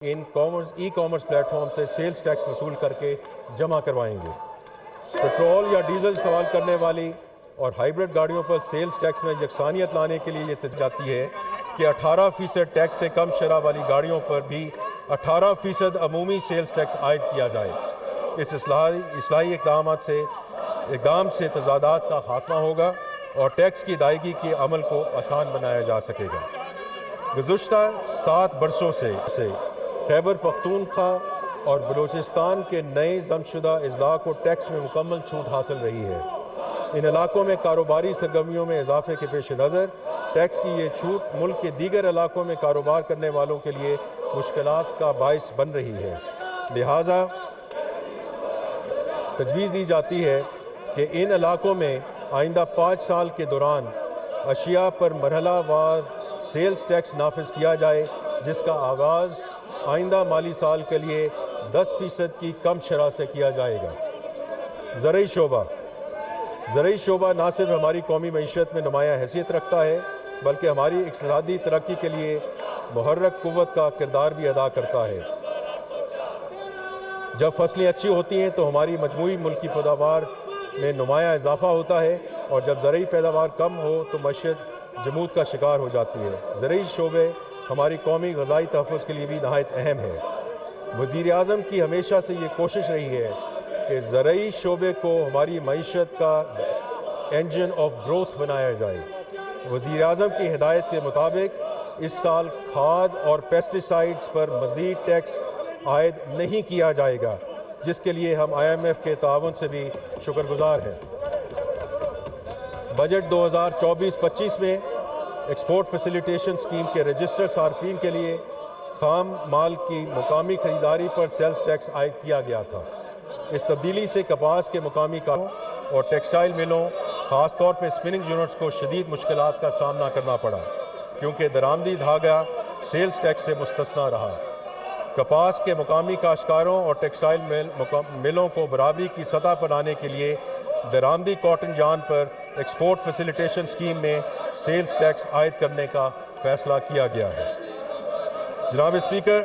ان e commerce plate form سے sales tax وصول کر کے جمع کروائیں گے۔ پٹرول یا ڈیزل استعمال کرنے والی اور ہائیبرڈ گاڑیوں پر سیلز ٹیکس میں یکسانیت لانے کے لیے یہ تجویز جاتی ہے کہ 18% ٹیکس سے کم شرح والی گاڑیوں پر بھی 18% عمومی سیلز ٹیکس عائد کیا جائے۔ اس اصلاحی اقدام سے تضادات کا خاتمہ ہوگا اور ٹیکس کی ادائیگی کے عمل کو آسان بنایا جا سکے گا۔ گزشتہ 7 برسوں سے خیبر پختونخوا اور بلوچستان کے نئے ضم شدہ اضلاع کو ٹیکس میں مکمل چھوٹ حاصل رہی ہے۔ ان علاقوں میں کاروباری سرگرمیوں میں اضافے کے پیش نظر ٹیکس کی یہ چھوٹ ملک کے دیگر علاقوں میں کاروبار کرنے والوں کے لیے مشکلات کا باعث بن رہی ہے۔ لہٰذا تجویز دی جاتی ہے کہ ان علاقوں میں آئندہ 5 سال کے دوران اشیاء پر مرحلہ وار سیلز ٹیکس نافذ کیا جائے، جس کا آغاز آئندہ مالی سال کے لیے 10% کی کم شرح سے کیا جائے گا۔ زرعی شعبہ نہ صرف ہماری قومی معیشت میں نمایاں حیثیت رکھتا ہے بلکہ ہماری اقتصادی ترقی کے لیے محرک قوت کا کردار بھی ادا کرتا ہے۔ جب فصلیں اچھی ہوتی ہیں تو ہماری مجموعی ملکی پیداوار میں نمایاں اضافہ ہوتا ہے، اور جب زرعی پیداوار کم ہو تو معیشت جمود کا شکار ہو جاتی ہے۔ زرعی شعبے ہماری قومی غذائی تحفظ کے لیے بھی نہایت اہم ہے۔ وزیر اعظم کی ہمیشہ سے یہ کوشش رہی ہے کہ زرعی شعبے کو ہماری معیشت کا انجن آف گروتھ بنایا جائے۔ وزیر اعظم کی ہدایت کے مطابق اس سال کھاد اور پیسٹی سائیڈز پر مزید ٹیکس عائد نہیں کیا جائے گا، جس کے لیے ہم IMF کے تعاون سے بھی شکر گزار ہیں۔ بجٹ 2024-25 میں ایکسپورٹ فیسیلیٹیشن اسکیم کے رجسٹر صارفین کے لیے خام مال کی مقامی خریداری پر سیلز ٹیکس عائد کیا گیا تھا۔ اس تبدیلی سے کپاس کے مقامی کاروں اور ٹیکسٹائل ملوں، خاص طور پہ اسپننگ یونٹس کو شدید مشکلات کا سامنا کرنا پڑا، کیونکہ درآمدی دھاگہ سیلز ٹیکس سے مستثنیٰ رہا۔ کپاس کے مقامی کاشتکاروں اور ٹیکسٹائل ملوں کو برابری کی سطح پر لانے کے لیے درآمدی کاٹن جان پر ایکسپورٹ فیسیلیٹیشن اسکیم میں سیلز ٹیکس عائد کرنے کا فیصلہ کیا گیا ہے۔ جناب اسپیکر،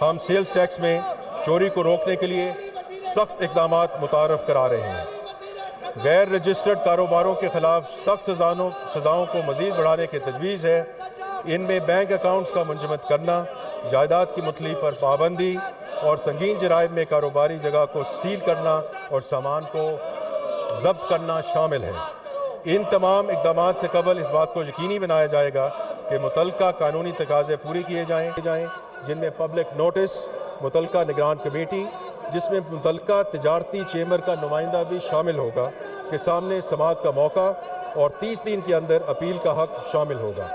ہم سیلز ٹیکس میں چوری کو روکنے کے لیے سخت اقدامات متعارف کرا رہے ہیں۔ غیر رجسٹرڈ کاروباروں کے خلاف سخت سزاؤں کو مزید بڑھانے کی تجویز ہے۔ ان میں بینک اکاؤنٹس کا منجمد کرنا، جائیداد کی متعلق پر پابندی اور سنگین جرائم میں کاروباری جگہ کو سیل کرنا اور سامان کو ضبط کرنا شامل ہے۔ ان تمام اقدامات سے قبل اس بات کو یقینی بنایا جائے گا کہ متعلقہ قانونی تقاضے پورے کیے جائیں، جن میں پبلک نوٹس، متعلقہ نگران کمیٹی جس میں متعلقہ تجارتی چیمبر کا نمائندہ بھی شامل ہوگا کے سامنے سماعت کا موقع اور 30 دن کے اندر اپیل کا حق شامل ہوگا۔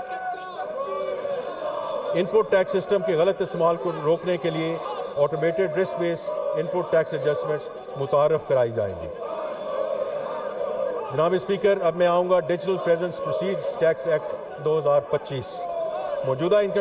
ان پٹ ٹیکس سسٹم کے غلط استعمال کو روکنے کے لیے automated risk base input tax adjustments متعارف کرائی جائیں گی۔ جناب اسپیکر، اب میں آؤں گا digital presence proceeds tax act 2025۔ موجودہ